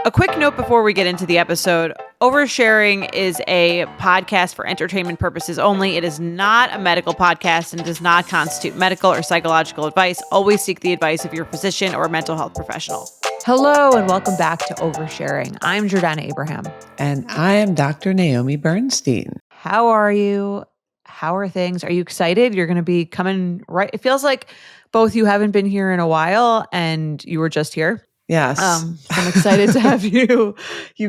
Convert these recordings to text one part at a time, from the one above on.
A quick note before we get into the episode. Oversharing is a podcast for entertainment purposes only. It is not a medical podcast and does not constitute medical or psychological advice. Always seek the advice of your physician or mental health professional. Hello and welcome back to Oversharing. I'm Jordana Abraham. And I am Dr. Naomi Bernstein. How are you? How are things? Are you excited? You're going to be coming right. It feels like both you haven't been here in a while and you were just here. Yes. I'm excited to have you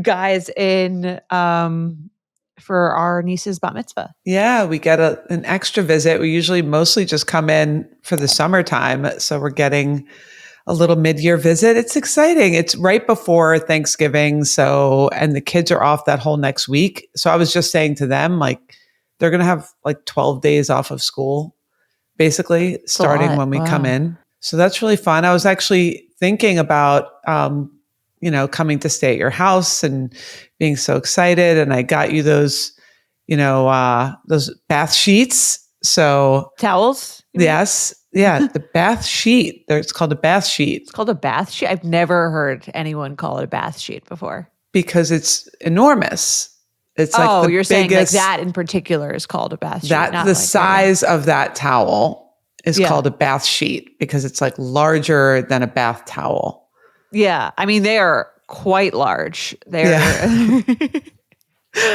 guys in for our niece's bat mitzvah. Yeah, we get an extra visit. We usually mostly just come in for the summertime. So we're getting a little mid-year visit. It's exciting. It's right before Thanksgiving. And the kids are off that whole next week. So I was just saying to them, like, they're going to have like 12 days off of school, basically, starting when we come in. So that's really fun. I was actually thinking about, coming to stay at your house and being so excited. And I got you those bath sheets. So towels? Yes. Yeah. The bath sheet. It's called a bath sheet. It's called a bath sheet. I've never heard anyone call it a bath sheet before. Because it's enormous. It's like you're saying like that in particular is called a bath sheet. The size of that towel is called a bath sheet because it's like larger than a bath towel. Yeah. I mean, they are quite large. They're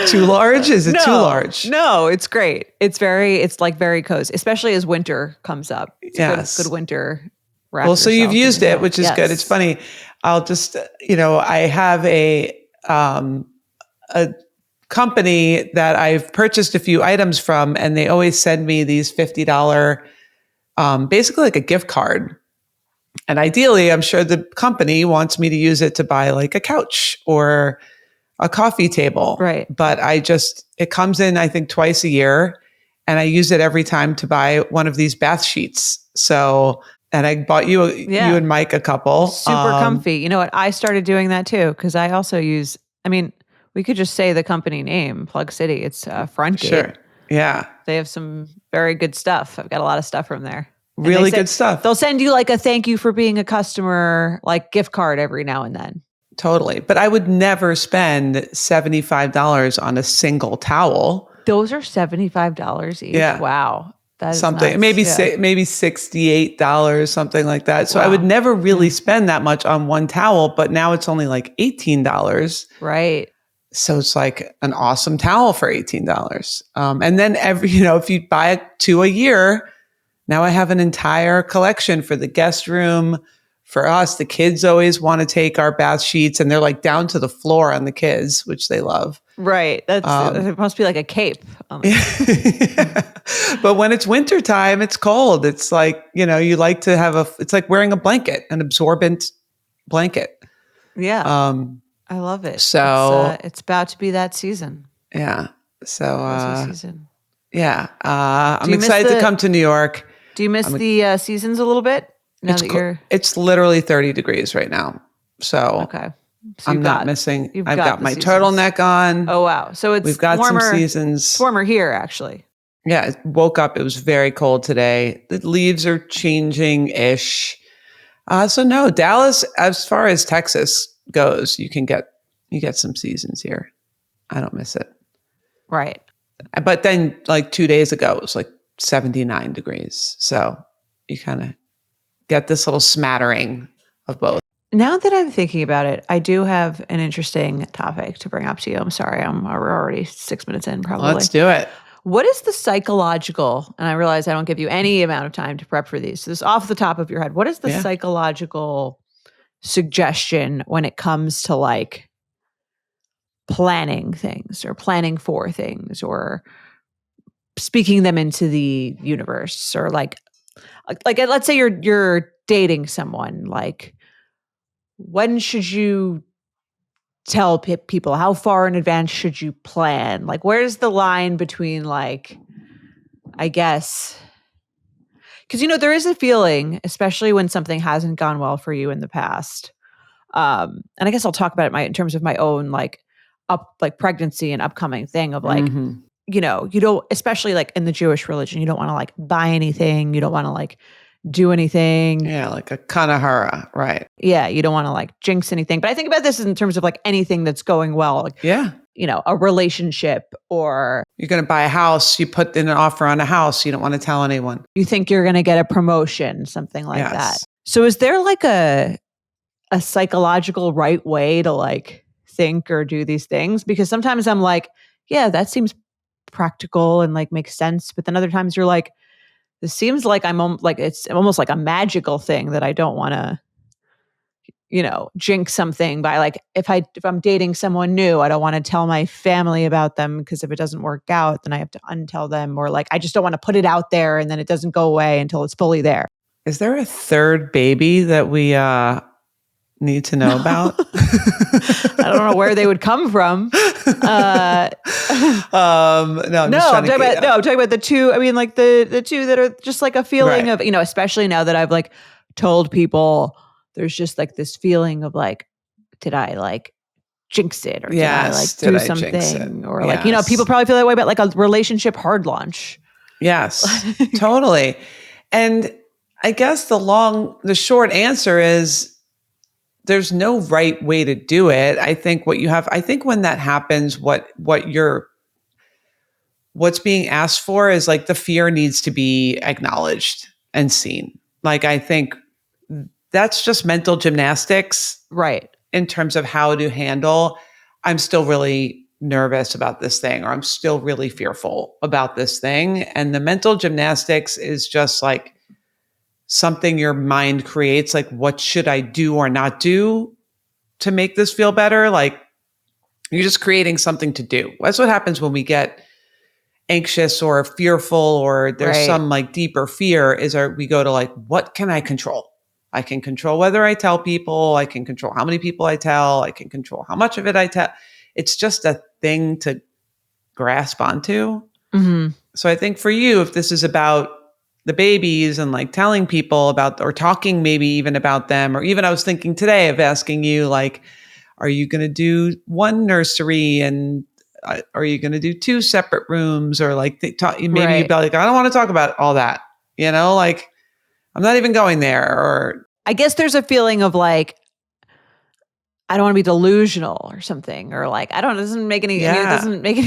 Too large? Is it too large? No, it's great. It's very cozy, especially as winter comes up. It's good winter wrap. Well, so you've used it, which is good. It's funny. I'll just, I have a company that I've purchased a few items from, and they always send me these $50 basically like a gift card. And ideally, I'm sure the company wants me to use it to buy like a couch or a coffee table. Right. But it comes in, I think, twice a year. And I use it every time to buy one of these bath sheets. So, and I bought you and Mike a couple. Super comfy. You know what? I started doing that too. Cause I also use, we could just say the company name, Plug City. It's Frontgate. Sure. Yeah. They have some very good stuff. I've got a lot of stuff from there. Really good stuff. They'll send you like a thank you for being a customer, like gift card every now and then. Totally. But I would never spend $75 on a single towel. Those are $75 each. Yeah. Wow. That is something, nuts. maybe $68, something like that. So I would never really spend that much on one towel, but now it's only like $18. Right. So it's like an awesome towel for $18. And then if you buy 2 a year, now I have an entire collection for the guest room. For us, the kids always want to take our bath sheets and they're like down to the floor on the kids, which they love. Right. It must be like a cape. But when it's wintertime, it's cold. It's like, you like to it's like wearing a blanket, an absorbent blanket. Yeah. I love it. So it's about to be that season. Yeah. So, season. Yeah. I'm excited to come to New York. Do you miss the seasons a little bit? It's literally 30 degrees right now. So, okay. So I'm not missing. I've got my turtleneck on. Oh, wow. So we've got warmer, some seasons. It's warmer here, actually. Yeah. Woke up. It was very cold today. The leaves are changing-ish. So no, Dallas, as far as Texas goes, you get some seasons here. I don't miss it. Right. But then like 2 days ago, it was like 79 degrees. So you kind of get this little smattering of both. Now that I'm thinking about it, I do have an interesting topic to bring up to you. I'm sorry, we're already 6 minutes in probably. Let's do it. What is the psychological, and I realize I don't give you any amount of time to prep for these, so this off the top of your head, what is the psychological suggestion when it comes to like planning things or planning for things or speaking them into the universe or like let's say you're dating someone, like when should you tell people, how far in advance should you plan? Like where's the line between like, I guess, because there is a feeling, especially when something hasn't gone well for you in the past. And I guess I'll talk about it in terms of my own pregnancy and upcoming thing of like, you don't, especially like in the Jewish religion, you don't want to like buy anything. You don't want to like do anything. Yeah, like a kanahara, right? Yeah, you don't want to like jinx anything. But I think about this in terms of like anything that's going well, like, Yeah. a relationship, or You're going to buy a house, you put in an offer on a house, you don't want to tell anyone. you think you're going to get a promotion, something like that. Yes. So is there like a psychological right way to like think or do these things? Because sometimes I'm like, yeah, that seems practical and like makes sense. But then other times you're like, this seems like like it's almost like a magical thing that I don't want to, jinx something by like if I'm dating someone new, I don't want to tell my family about them because if it doesn't work out, then I have to untell them, or like I just don't want to put it out there and then it doesn't go away until it's fully there. Is there a third baby that we need to know about? I don't know where they would come from. No, I'm talking about the two. I mean, like the two that are just like a feeling Right. of, especially now that I've like told people, there's just like this feeling of like, did I like jinx it, or did I like do something, or like, people probably feel that way about like a relationship hard launch. Yes, totally. And I guess the short answer is there's no right way to do it. I think when that happens, what's being asked for is like the fear needs to be acknowledged and seen. Like, I think that's just mental gymnastics, right? In terms of how to handle, I'm still really nervous about this thing, or I'm still really fearful about this thing. And the mental gymnastics is just like something your mind creates, like, what should I do or not do to make this feel better? Like, you're just creating something to do. That's what happens when we get anxious or fearful, or there's some like deeper fear, we go to like, what can I control? I can control whether I tell people, I can control how many people I tell, I can control how much of it I tell. It's just a thing to grasp onto. Mm-hmm. So I think for you, if this is about the babies and like telling people about, or talking maybe even about them, or even I was thinking today of asking you like, are you going to do one nursery, and are you going to do two separate rooms, or like maybe you'd be like, I don't want to talk about all that, like I'm not even going there. Or I guess there's a feeling of like, I don't want to be delusional or something, or like, it doesn't make any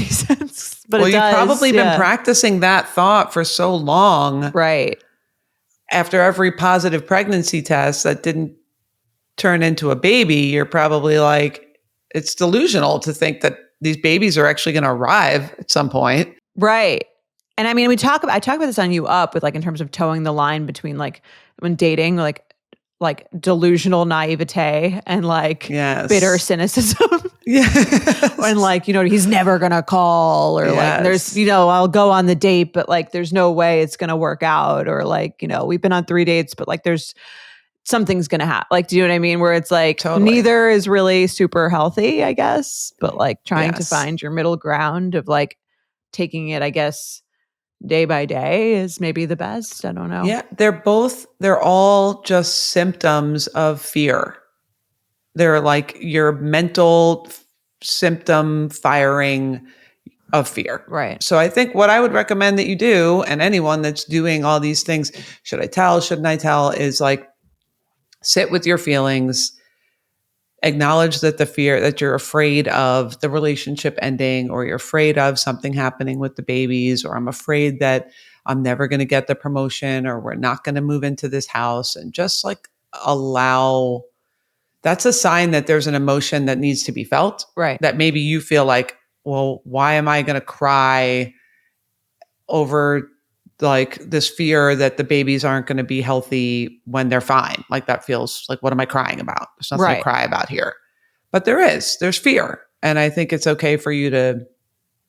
sense, but you've probably been practicing that thought for so long. Right. After every positive pregnancy test that didn't turn into a baby, you're probably like, it's delusional to think that these babies are actually going to arrive at some point. Right. And I mean, I talk about this on You Up with like, in terms of towing the line between like when dating, like delusional naivete and like bitter cynicism. And like, he's never going to call, or like there's, I'll go on the date, but like, there's no way it's going to work out. Or like, we've been on 3 dates, but like, there's something's going to happen. Like, do you know what I mean? Where it's like, neither is really super healthy, I guess, but like trying to find your middle ground of like taking it, I guess, day by day is maybe the best. I don't know. Yeah, they're all just symptoms of fear. They're like your mental symptom firing of fear. Right. So I think what I would recommend that you do, and anyone that's doing all these things, should I tell, shouldn't I tell, is like sit with your feelings, acknowledge that the fear that you're afraid of the relationship ending, or you're afraid of something happening with the babies, or I'm afraid that I'm never going to get the promotion, or we're not going to move into this house, and just like allow. That's a sign that there's an emotion that needs to be felt. Right. That maybe you feel like, well, why am I going to cry over like this fear that the babies aren't going to be healthy when they're fine? Like, that feels like, what am I crying about? There's nothing to cry about here. But there's fear. And I think it's okay for you to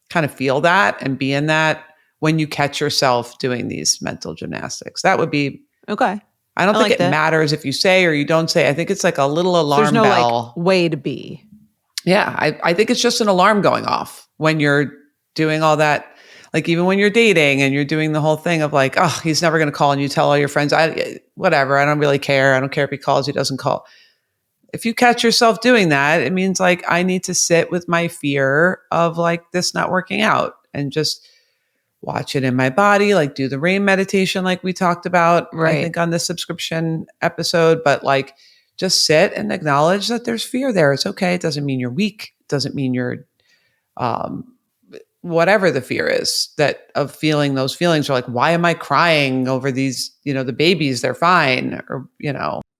kind of feel that and be in that when you catch yourself doing these mental gymnastics. That would be okay. I don't think it matters if you say or you don't say. I think it's like a little alarm bell. There's no like way to be. Yeah. I think it's just an alarm going off when you're doing all that. Like, even when you're dating and you're doing the whole thing of like, oh, he's never going to call, and you tell all your friends, whatever, I don't really care. I don't care if he calls, he doesn't call. If you catch yourself doing that, it means like, I need to sit with my fear of like this not working out and just watch it in my body, like do the rain meditation, like we talked about, I Right. think on the subscription episode, but like just sit and acknowledge that there's fear there. It's okay. It doesn't mean you're weak. It doesn't mean you're, whatever the fear is that of feeling those feelings, are like, why am I crying over these, the babies, they're fine, or,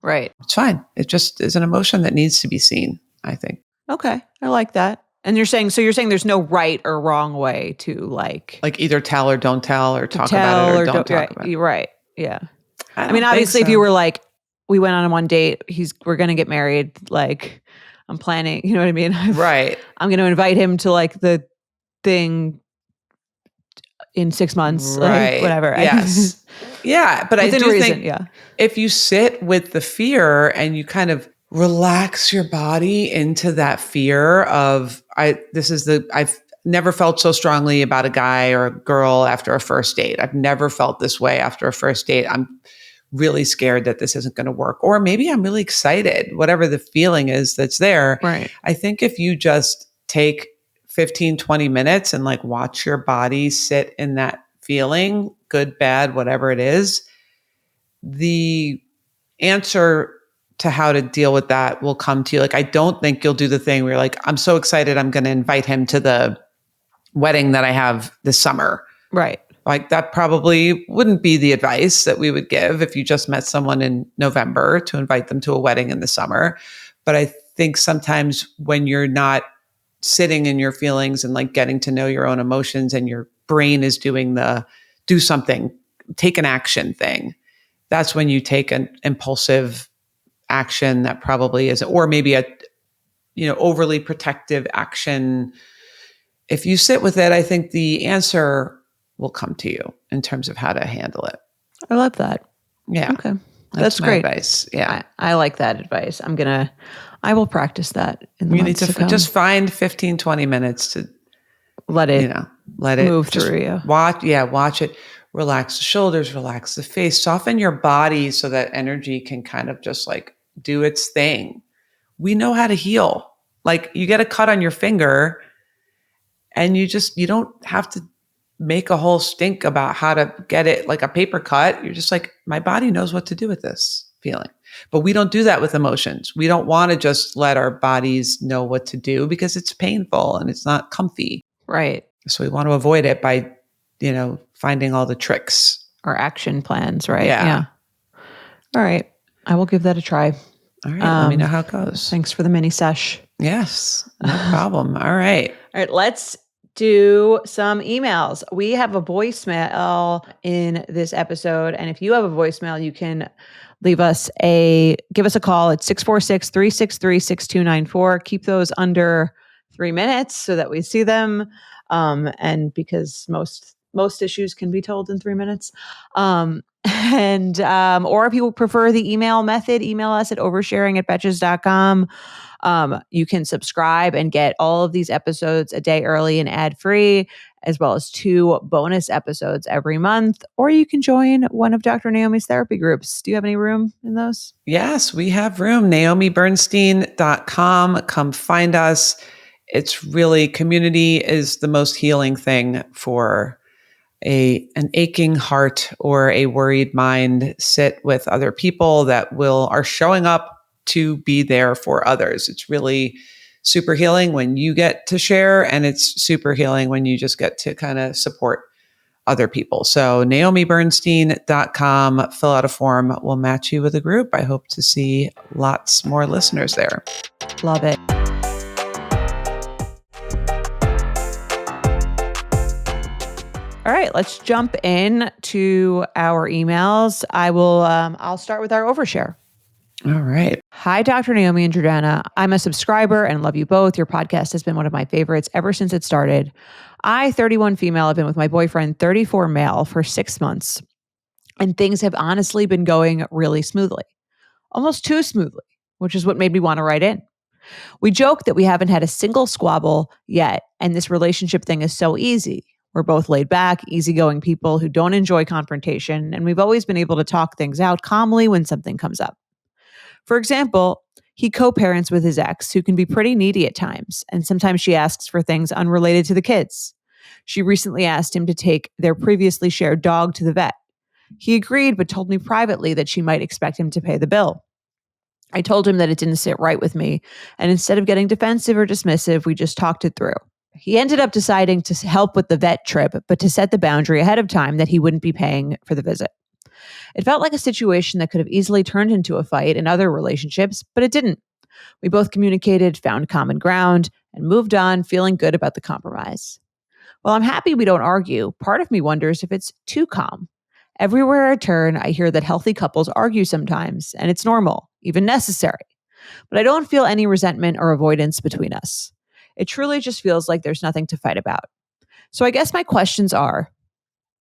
Right. it's fine. It just is an emotion that needs to be seen, I think. Okay. I like that. And you're saying there's no right or wrong way to like Either tell or don't tell, or talk tell about it or or don't talk right, about it. you're right. Yeah. I I mean, don't think obviously, if so. you were like, we went on one date, we're going to get married. Like, I'm planning, you know what I mean? Right. I'm going to invite him to like the thing in 6 months, Right. like whatever. Yes. Yeah. But I Within do reason, think yeah. if you sit with the fear and you kind of relax your body into that fear of, I've never felt so strongly about a guy or a girl after a first date. I've never felt this way after a first date. I'm really scared that this isn't going to work. Or maybe I'm really excited, whatever the feeling is that's there. Right. I think if you just take 15, 20 minutes and like watch your body sit in that feeling, good, bad, whatever it is, the answer to how to deal with that will come to you. Like, I don't think you'll do the thing where you're like, I'm so excited, I'm going to invite him to the wedding that I have this summer. Right. Like, that probably wouldn't be the advice that we would give if you just met someone in November to invite them to a wedding in the summer. But I think sometimes when you're not sitting in your feelings and like getting to know your own emotions, and your brain is doing the do something, take an action thing, that's when you take an impulsive action that probably is, or maybe a, overly protective action. If you sit with it, I think the answer will come to you in terms of how to handle it. I love that. Yeah. Okay. That's my great advice. Yeah. I like that advice. I will practice that in the months to come. Just find 15, 20 minutes to let it move just through you. Watch it. Relax the shoulders, relax the face, soften your body so that energy can kind of just like do its thing. We know how to heal. Like, you get a cut on your finger and you don't have to make a whole stink about how to get it like a paper cut. You're just like, my body knows what to do with this feeling. But we don't do that with emotions. We don't want to just let our bodies know what to do because it's painful and it's not comfy. Right. So we want to avoid it by, finding all the tricks. Or action plans, right? Yeah. All right. I will give that a try. All right. Let me know how it goes. Thanks for the mini sesh. Yes. No problem. All right. All right. Let's do some emails. We have a voicemail in this episode. And if you have a voicemail, you can give us a call at 646-363-6294. Keep those under 3 minutes so that we see them. And because most issues can be told in 3 minutes. Or if you prefer the email method, email us at oversharing@betches.com. You can subscribe and get all of these episodes a day early and ad-free, as well as 2 bonus episodes every month. Or you can join one of Dr. Naomi's therapy groups. Do you have any room in those? Yes, we have room. NaomiBernstein.com. Come find us. It's really, community is the most healing thing for an aching heart or a worried mind. Sit with other people that are showing up to be there for others. It's really super healing when you get to share, and it's super healing when you just get to kind of support other people. So NaomiBernstein.com, fill out a form. We'll match you with a group. I hope to see lots more listeners there. Love it. All right, let's jump in to our emails. I'll start with our overshare. All right. Hi, Dr. Naomi and Jordana. I'm a subscriber and love you both. Your podcast has been one of my favorites ever since it started. I, 31 female, have been with my boyfriend, 34 male, for 6 months. And things have honestly been going really smoothly. Almost too smoothly, which is what made me want to write in. We joke that we haven't had a single squabble yet, and this relationship thing is so easy. We're both laid back, easygoing people who don't enjoy confrontation, and we've always been able to talk things out calmly when something comes up. For example, he co-parents with his ex, who can be pretty needy at times, and sometimes she asks for things unrelated to the kids. She recently asked him to take their previously shared dog to the vet. He agreed, but told me privately that she might expect him to pay the bill. I told him that it didn't sit right with me, and instead of getting defensive or dismissive, we just talked it through. He ended up deciding to help with the vet trip, but to set the boundary ahead of time that he wouldn't be paying for the visit. It felt like a situation that could have easily turned into a fight in other relationships, but it didn't. We both communicated, found common ground, and moved on, feeling good about the compromise. While I'm happy we don't argue, part of me wonders if it's too calm. Everywhere I turn, I hear that healthy couples argue sometimes, and it's normal, even necessary. But I don't feel any resentment or avoidance between us. It truly just feels like there's nothing to fight about. So I guess my questions are,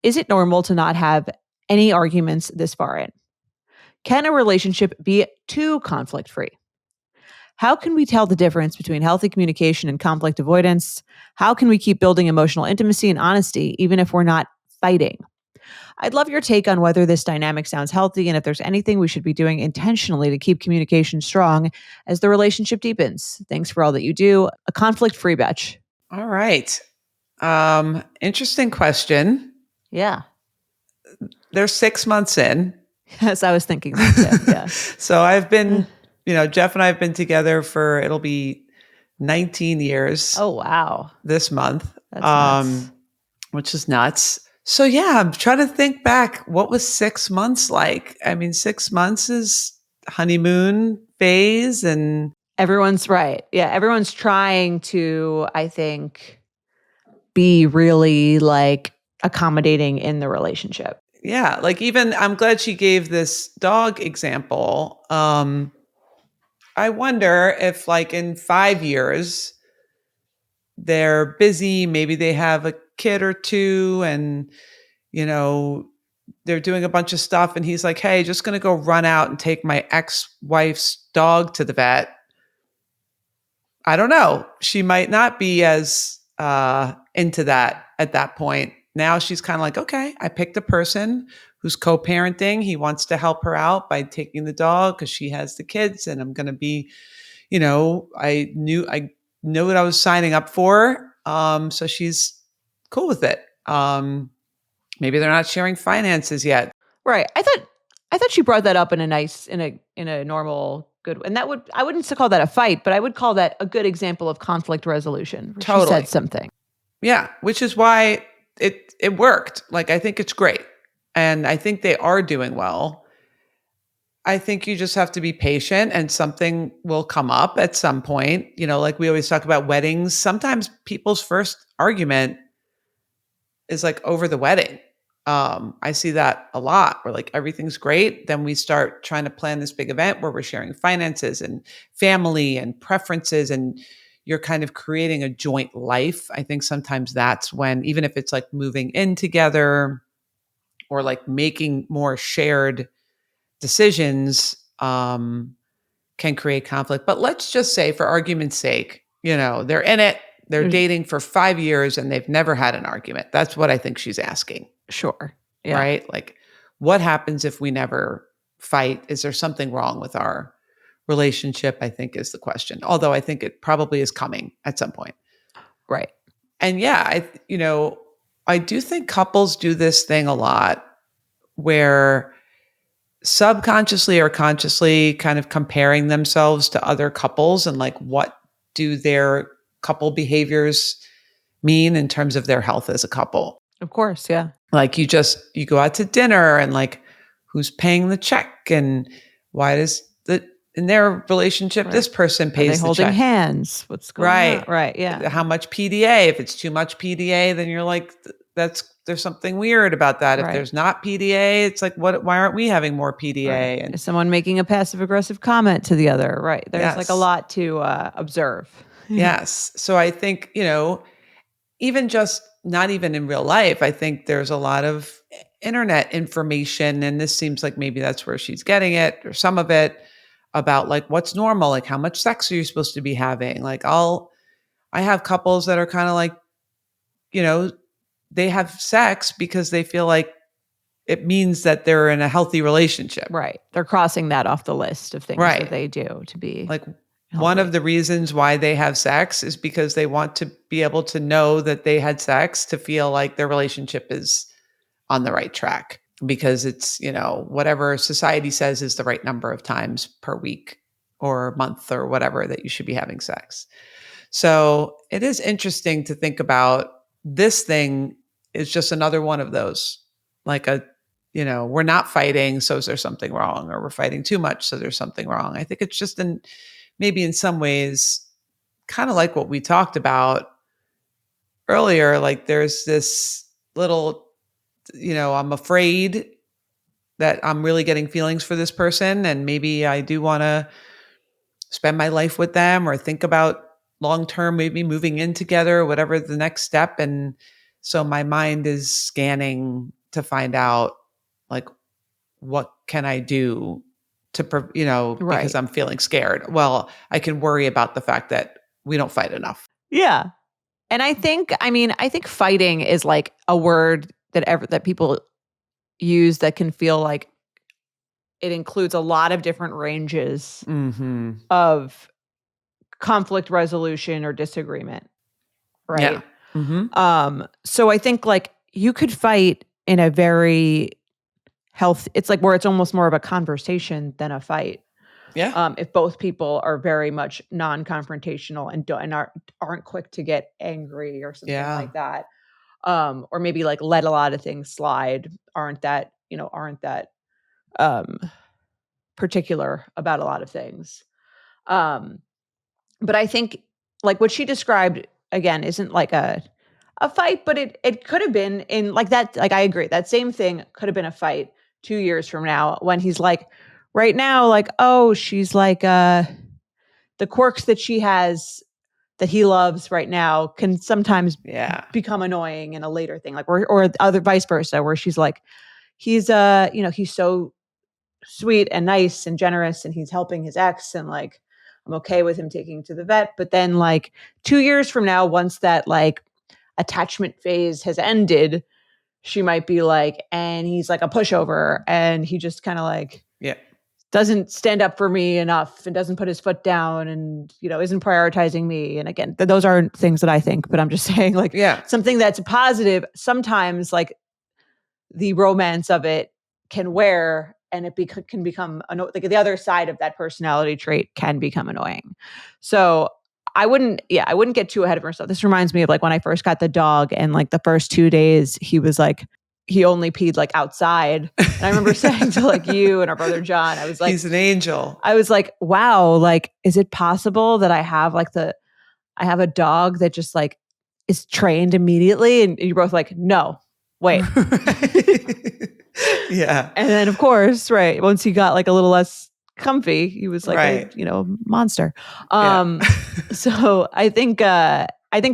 is it normal to not have any arguments this far in? Can a relationship be too conflict free? How can we tell the difference between healthy communication and conflict avoidance? How can we keep building emotional intimacy and honesty even if we're not fighting? I'd love your take on whether this dynamic sounds healthy and if there's anything we should be doing intentionally to keep communication strong as the relationship deepens. Thanks for all that you do. A conflict-free Betch. All right. Interesting question. Yeah. They're 6 months in. Yes, I was thinking that too. Yeah. So I've been, Jeff and I have been together for, it'll be 19 years. Oh, wow. This month. That's nuts. Which is nuts. So yeah, I'm trying to think back. What was 6 months like? I mean, 6 months is honeymoon phase and everyone's right. Yeah. Everyone's trying to, I think, be really like accommodating in the relationship. Yeah. Like even, I'm glad she gave this dog example. I wonder if like in 5 years, they're busy, maybe they have a kid or two and, they're doing a bunch of stuff and he's like, hey, just going to go run out and take my ex-wife's dog to the vet. I don't know. She might not be as into that at that point. Now she's kind of like, okay, I picked a person who's co-parenting. He wants to help her out by taking the dog because she has the kids and I'm going to be, I know what I was signing up for. So she's cool with it. Maybe they're not sharing finances yet. Right. I thought she brought that up in a normal good, and I wouldn't call that a fight, but I would call that a good example of conflict resolution. Totally. She said something. Yeah, which is why it worked. Like I think it's great, and I think they are doing well. I think you just have to be patient, and something will come up at some point. Like we always talk about weddings. Sometimes people's first argument is like over the wedding. I see that a lot where like everything's great. Then we start trying to plan this big event where we're sharing finances and family and preferences and you're kind of creating a joint life. I think sometimes that's when, even if it's like moving in together or like making more shared decisions, can create conflict. But let's just say for argument's sake, they're in it. They're dating for 5 years and they've never had an argument. That's what I think she's asking. Sure. Yeah. Right? Like, what happens if we never fight? Is there something wrong with our relationship? I think is the question. Although I think it probably is coming at some point. Right. And yeah, I do think couples do this thing a lot where subconsciously or consciously kind of comparing themselves to other couples and like, what do their couple behaviors mean in terms of their health as a couple? Of course, yeah. Like you go out to dinner and like who's paying the check and why does in their relationship, this person pays the check. Are they holding hands? What's going on? Right, yeah. How much PDA? If it's too much PDA, then you're like, there's something weird about that. If there's not PDA, it's like, why aren't we having more PDA? Right. And is someone making a passive aggressive comment to the other? Right. There's like a lot to observe. Yes. So I think, even just not even in real life, I think there's a lot of internet information. And this seems like maybe that's where she's getting it or some of it about like what's normal, like how much sex are you supposed to be having? Like I have couples that are kind of like, they have sex because they feel like it means that they're in a healthy relationship. Right. They're crossing that off the list of things that they do to be like one of the reasons why they have sex is because they want to be able to know that they had sex to feel like their relationship is on the right track, because it's, whatever society says is the right number of times per week or month or whatever that you should be having sex. So it is interesting to think about. This thing is just another one of those, like we're not fighting, so is there something wrong? Or we're fighting too much, so there's something wrong. I think it's just maybe in some ways, kind of like what we talked about earlier, like there's this little, I'm afraid that I'm really getting feelings for this person, and maybe I do want to spend my life with them or think about long-term, maybe moving in together, whatever the next step. And so my mind is scanning to find out, like, what can I do to, because I'm feeling scared. Well, I can worry about the fact that we don't fight enough. Yeah. And I think fighting is like a word that people use that can feel like it includes a lot of different ranges of conflict resolution or disagreement, right? Yeah. So I think like you could fight in a very it's like where it's almost more of a conversation than a fight. Yeah. If both people are very much non-confrontational and aren't quick to get angry or something like that. Or maybe like let a lot of things slide, aren't that particular about a lot of things. But I think like what she described again isn't like a fight, but it could have been in like that. Like I agree, that same thing could have been a fight 2 years from now when he's like, right now, like, oh, she's like the quirks that she has that he loves right now can sometimes become annoying in a later thing, like or other vice versa, where she's like, he's he's so sweet and nice and generous and he's helping his ex and like I'm okay with him taking to the vet. But then like 2 years from now, once that like attachment phase has ended, she might be like, and he's like a pushover and he just kind of like doesn't stand up for me enough and doesn't put his foot down and, isn't prioritizing me. And again, those aren't things that I think, but I'm just saying like something that's positive. Sometimes like the romance of it can wear and it can become like the other side of that personality trait can become annoying. So I wouldn't get too ahead of herself. This reminds me of like when I first got the dog and like the first 2 days he was like, he only peed like outside. And I remember saying to like you and our brother John, I was like, he's an angel. I was like, wow, like, is it possible that I have a dog that just like is trained immediately? And you're both like, no, wait. Yeah. And then of course, right, once he got like a little less comfy, he was like a monster. So I think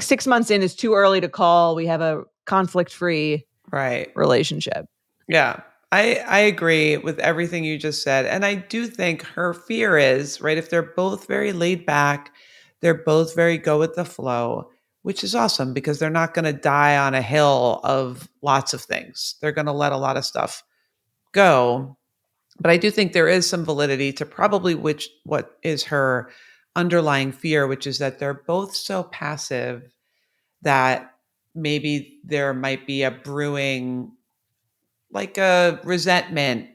6 months in is too early to call we have a conflict-free relationship. Yeah. I agree with everything you just said. And I do think her fear is, right, if they're both very laid back, they're both very go with the flow, which is awesome because they're not going to die on a hill of lots of things. They're going to let a lot of stuff go. But I do think there is some validity to probably what is her underlying fear, which is that they're both so passive that maybe there might be a brewing, like a resentment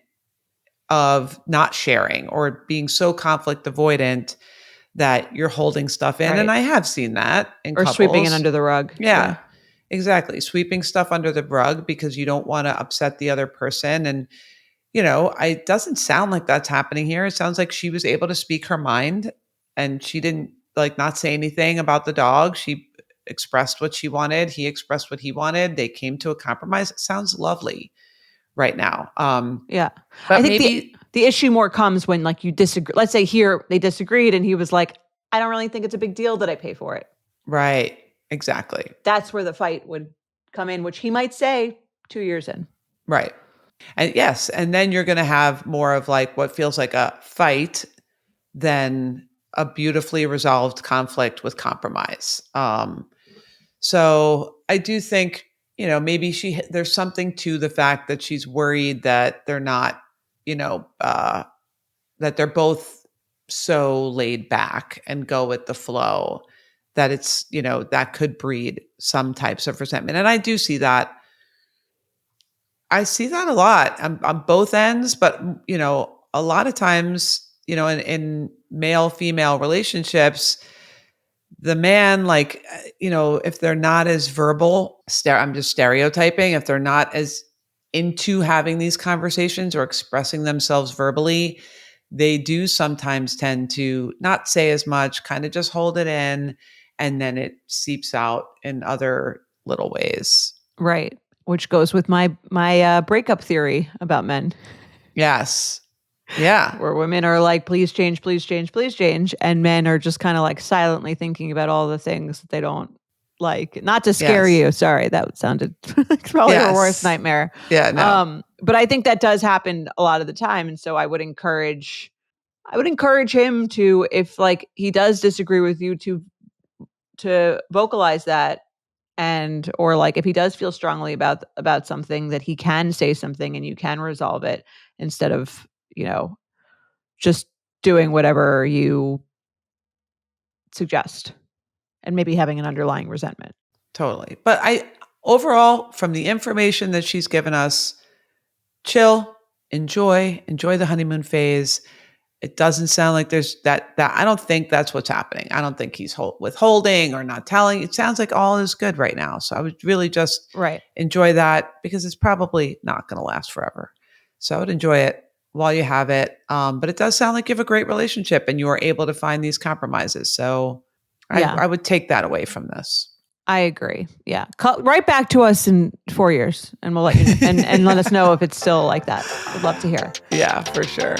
of not sharing or being so conflict avoidant that you're holding stuff in. Right. And I have seen that in couples. Sweeping it under the rug. Yeah, exactly. Sweeping stuff under the rug because you don't want to upset the other person. And, it doesn't sound like that's happening here. It sounds like she was able to speak her mind and she didn't like not say anything about the dog. She expressed what she wanted. He expressed what he wanted. They came to a compromise. It sounds lovely right now. Yeah. But I think maybe the issue more comes when like you disagree. Let's say here they disagreed and he was like, I don't really think it's a big deal that I pay for it. Right. Exactly. That's where the fight would come in, which he might say 2 years in. Right. And yes, and then you're going to have more of like what feels like a fight than a beautifully resolved conflict with compromise. So I do think, maybe there's something to the fact that she's worried that they're not, that they're both so laid back and go with the flow that it's, that could breed some types of resentment. And I do see that. I see that a lot on both ends, but a lot of times, in male female relationships, the man, like, if they're not as verbal, I'm just stereotyping, if they're not as into having these conversations or expressing themselves verbally, they do sometimes tend to not say as much, kind of just hold it in, and then it seeps out in other little ways. Right. Which goes with my breakup theory about men. Yes. Yeah. Where women are like, please change, please change, please change. And men are just kind of like silently thinking about all the things that they don't like. Not to scare Yes. you. Sorry, that sounded like probably her worst Yes. nightmare. Yeah, no. But I think that does happen a lot of the time. And so I would encourage him to, if like he does disagree with you, to vocalize that, and or like if he does feel strongly about something, that he can say something and you can resolve it, instead of just doing whatever you suggest and maybe having an underlying resentment. Totally. But overall, from the information that she's given us, chill, enjoy the honeymoon phase. It doesn't sound like there's that I don't think that's what's happening. I don't think he's withholding or not telling. It sounds like all is good right now. So I would really just Right. enjoy that, because it's probably not going to last forever. So I would enjoy it while you have it. But it does sound like you have a great relationship and you are able to find these compromises. So Yeah. I would take that away from this. I agree. Yeah. Call right back to us in 4 years and we'll let you know, and let us know if it's still like that. I'd love to hear. Yeah, for sure.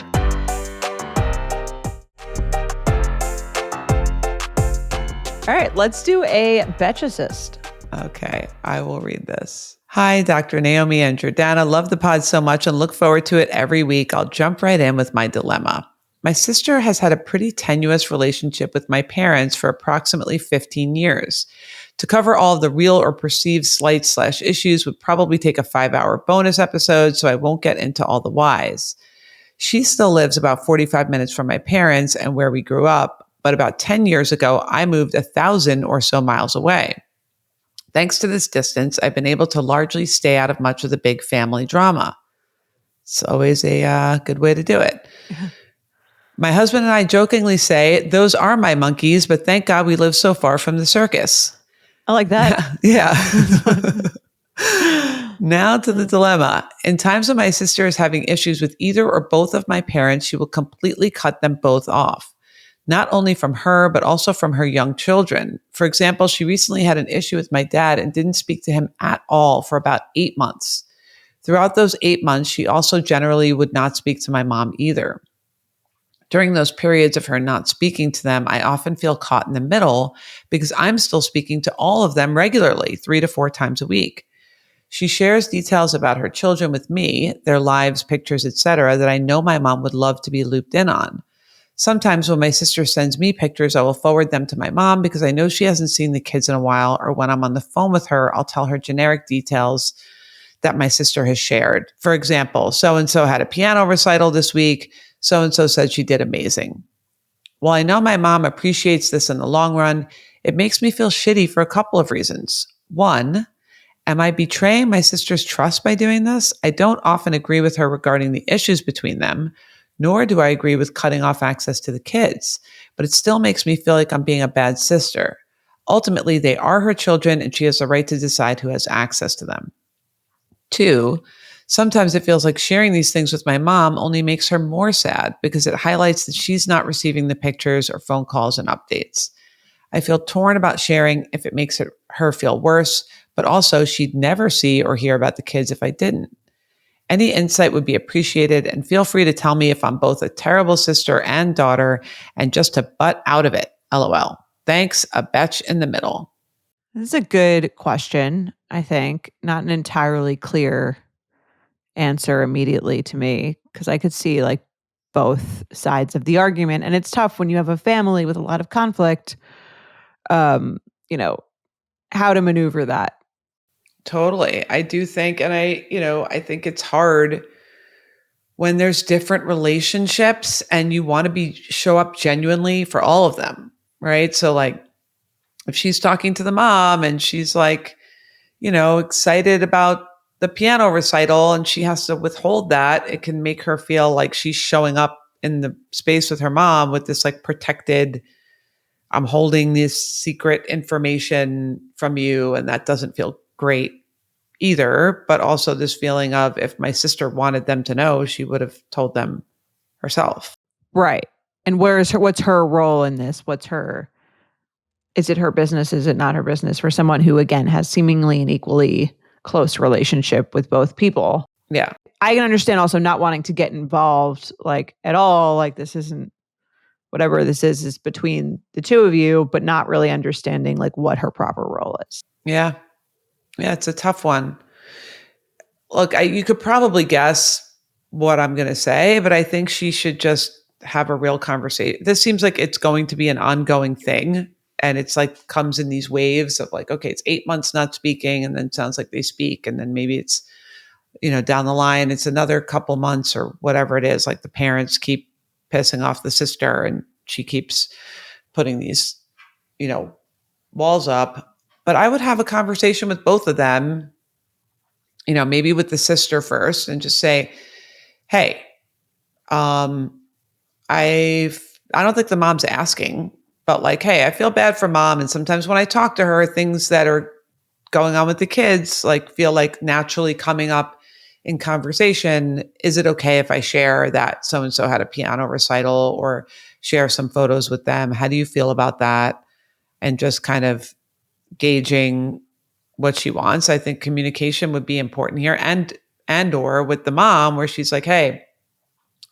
All right, let's do a Betchicist. Okay, I will read this. Hi, Dr. Naomi and Jordana. Love the pod so much and look forward to it every week. I'll jump right in with my dilemma. My sister has had a pretty tenuous relationship with my parents for approximately 15 years. To cover all of the real or perceived slights/issues would probably take a 5-hour bonus episode, so I won't get into all the whys. She still lives about 45 minutes from my parents and where we grew up, but about 10 years ago, I moved 1,000 or so miles away. Thanks to this distance, I've been able to largely stay out of much of the big family drama. It's always a good way to do it. My husband and I jokingly say, those are my monkeys, but thank God we live so far from the circus. I like that. Yeah. Now to the dilemma. In times when my sister is having issues with either or both of my parents, she will completely cut them both off. Not only from her, but also from her young children. For example, she recently had an issue with my dad and didn't speak to him at all for about 8 months. Throughout those 8 months, she also generally would not speak to my mom either. During those periods of her not speaking to them, I often feel caught in the middle because I'm still speaking to all of them regularly, 3 to 4 times a week. She shares details about her children with me, their lives, pictures, etc., that I know my mom would love to be looped in on. Sometimes when my sister sends me pictures, I will forward them to my mom because I know she hasn't seen the kids in a while, or when I'm on the phone with her, I'll tell her generic details that my sister has shared. For example, so-and-so had a piano recital this week. So-and-so said she did amazing. While I know my mom appreciates this in the long run, it makes me feel shitty for a couple of reasons. One, am I betraying my sister's trust by doing this? I don't often agree with her regarding the issues between them, nor do I agree with cutting off access to the kids, but it still makes me feel like I'm being a bad sister. Ultimately, they are her children and she has the right to decide who has access to them. Two, sometimes it feels like sharing these things with my mom only makes her more sad because it highlights that she's not receiving the pictures or phone calls and updates. I feel torn about sharing if it makes her feel worse, but also she'd never see or hear about the kids if I didn't. Any insight would be appreciated, and feel free to tell me if I'm both a terrible sister and daughter and just to butt out of it. LOL. Thanks, a Betch in the middle. This is a good question, I think. Not an entirely clear answer immediately to me, because I could see like both sides of the argument. And it's tough when you have a family with a lot of conflict, um, you know, how to maneuver that. Totally. I do think, and I think it's hard when there's different relationships and you want to show up genuinely for all of them, right? So like if she's talking to the mom and she's like, excited about the piano recital and she has to withhold that, it can make her feel like she's showing up in the space with her mom with this like protected, I'm holding this secret information from you, and that doesn't feel great either. But also this feeling of, if my sister wanted them to know, she would have told them herself. Right. And what's her role in this? Is it her business? Is it not her business for someone who, again, has seemingly an equally close relationship with both people? Yeah. I can understand also not wanting to get involved like at all. Like this isn't, whatever this is between the two of you, but not really understanding like what her proper role is. Yeah. Yeah. It's a tough one. Look, you could probably guess what I'm going to say, but I think she should just have a real conversation. This seems like it's going to be an ongoing thing. And it's like comes in these waves of like, okay, it's 8 months not speaking. And then it sounds like they speak. And then maybe it's, down the line, it's another couple months or whatever it is. Like the parents keep pissing off the sister and she keeps putting these, walls up. But I would have a conversation with both of them, maybe with the sister first, and just say, hey, I don't think the mom's asking, but like, hey, I feel bad for mom. And sometimes when I talk to her, things that are going on with the kids, like feel like naturally coming up in conversation. Is it okay if I share that so-and-so had a piano recital or share some photos with them? How do you feel about that? And just kind of gauging what she wants. I think communication would be important here, or with the mom where she's like, hey,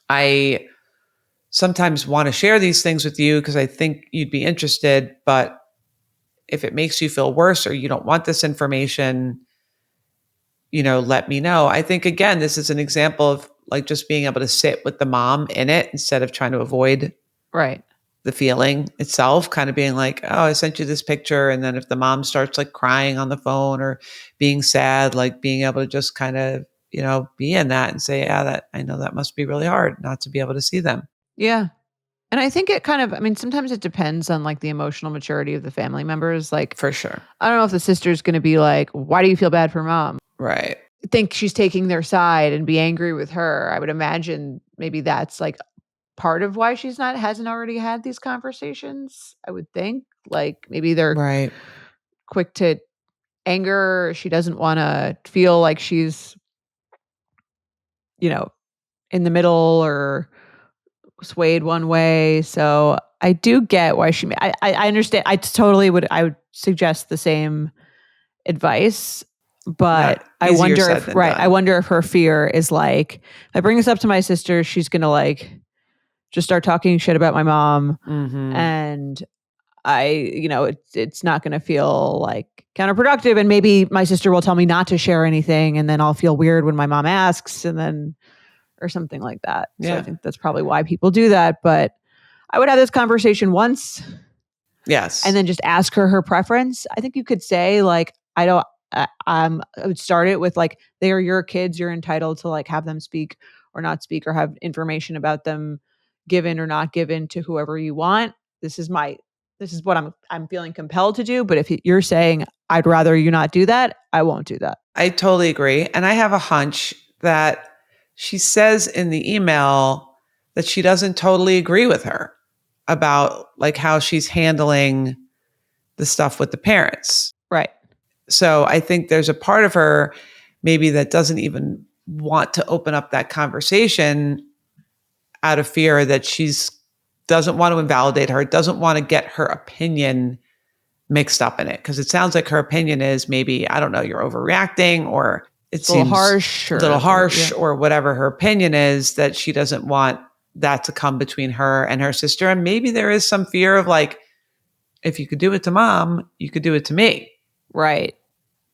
I sometimes want to share these things with you because I think you'd be interested, but if it makes you feel worse or you don't want this information, let me know. I think, again, this is an example of like just being able to sit with the mom in it instead of trying to avoid the feeling itself, kind of being like, oh, I sent you this picture. And then if the mom starts like crying on the phone or being sad, like being able to just kind of, be in that and say, yeah, that I know that must be really hard not to be able to see them. Yeah. And I think it kind of, I mean, sometimes it depends on like the emotional maturity of the family members. Like, For sure. I don't know if the sister's going to be like, why do you feel bad for mom? Right. Think she's taking their side and be angry with her. I would imagine maybe that's like part of why hasn't already had these conversations. I would think like maybe they're Right. quick to anger. She doesn't want to feel like she's, in the middle or swayed one way. So I do get why I understand. I would suggest the same advice, but Not I easier wonder said if, than right. done. I wonder if her fear is like, if I bring this up to my sister, she's going to like just start talking shit about my mom. Mm-hmm. And it's not going to feel like counterproductive. And maybe my sister will tell me not to share anything. And then I'll feel weird when my mom asks or something like that. Yeah. So I think that's probably why people do that. But I would have this conversation once. Yes. And then just ask her preference. I think you could say like, I would start it with like, they are your kids. You're entitled to like have them speak or not speak or have information about them given or not given to whoever you want. This is what I'm feeling compelled to do. But if you're saying I'd rather you not do that, I won't do that. I totally agree. And I have a hunch that she says in the email that she doesn't totally agree with her about like how she's handling the stuff with the parents. Right. So I think there's a part of her maybe that doesn't even want to open up that conversation out of fear that she's doesn't want to invalidate her, doesn't want to get her opinion mixed up in it. Because it sounds like her opinion is maybe, I don't know, you're overreacting, or it seems a little harsh or whatever her opinion is, that she doesn't want that to come between her and her sister. And maybe there is some fear of like, if you could do it to mom, you could do it to me. Right.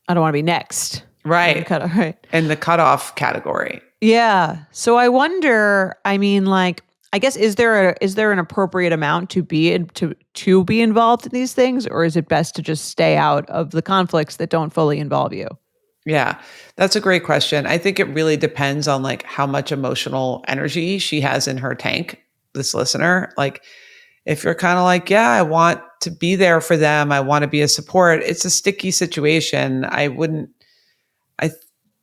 I don't want to be next. Right. Right. In the cutoff category. Yeah. So I wonder, I mean, like, I guess, is there an appropriate amount to be involved in these things, or is it best to just stay out of the conflicts that don't fully involve you? Yeah, that's a great question. I think it really depends on like how much emotional energy she has in her tank, this listener. Like if you're kind of like, yeah, I want to be there for them, I want to be a support, it's a sticky situation. I wouldn't, I,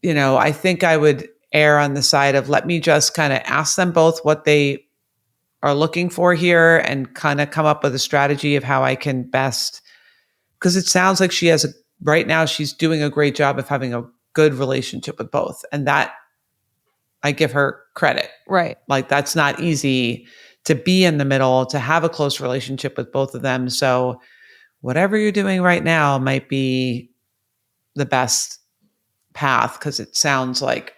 I think I would err on the side of let me just kind of ask them both what they are looking for here and kind of come up with a strategy of how I can best, because it sounds like right now she's doing a great job of having a good relationship with both. And that I give her credit. Right. Like that's not easy to be in the middle, to have a close relationship with both of them. So whatever you're doing right now might be the best path because it sounds like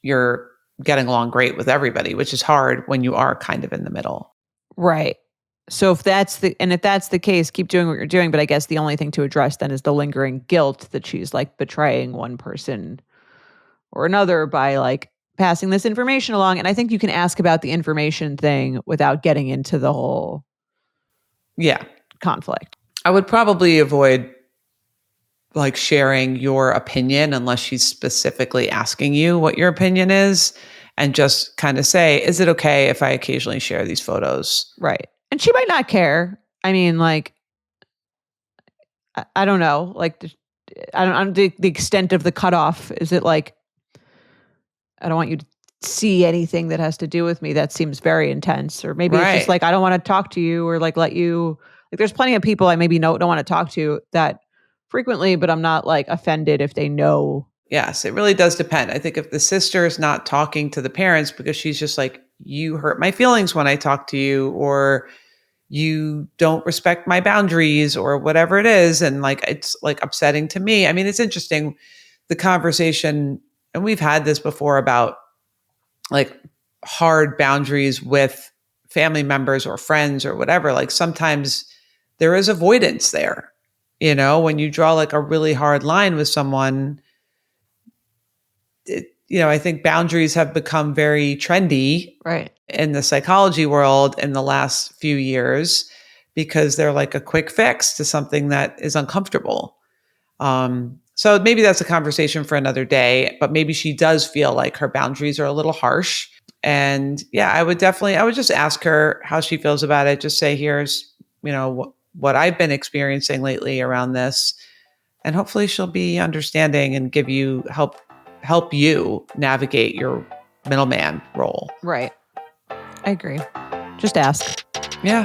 you're getting along great with everybody, which is hard when you are kind of in the middle. Right. So if that's the case, keep doing what you're doing. But I guess the only thing to address then is the lingering guilt that she's like betraying one person or another by like passing this information along. And I think you can ask about the information thing without getting into the whole Yeah. conflict. I would probably avoid like sharing your opinion unless she's specifically asking you what your opinion is and just kind of say, is it okay if I occasionally share these photos? Right. And she might not care. I mean, like, I don't know. Like, I don't the extent of the cutoff. Is it like, I don't want you to see anything that has to do with me? That seems very intense. Or maybe it's just Right. like, I don't want to talk to you or like let you, like, there's plenty of people I maybe don't want to talk to that frequently, but I'm not like offended if they know. Yes, it really does depend. I think if the sister is not talking to the parents because she's just like, you hurt my feelings when I talk to you, or you don't respect my boundaries, or whatever it is, and like it's like upsetting to me. I mean, it's interesting the conversation, and we've had this before about like hard boundaries with family members or friends or whatever. Like sometimes there is avoidance there. When you draw like a really hard line with someone, I think boundaries have become very trendy Right. in the psychology world in the last few years because they're like a quick fix to something that is uncomfortable. So maybe that's a conversation for another day, but maybe she does feel like her boundaries are a little harsh. And yeah, I would just ask her how she feels about it. Just say, here's, what I've been experiencing lately around this. And hopefully she'll be understanding and give you help you navigate your middleman role. Right. I agree. Just ask. Yeah.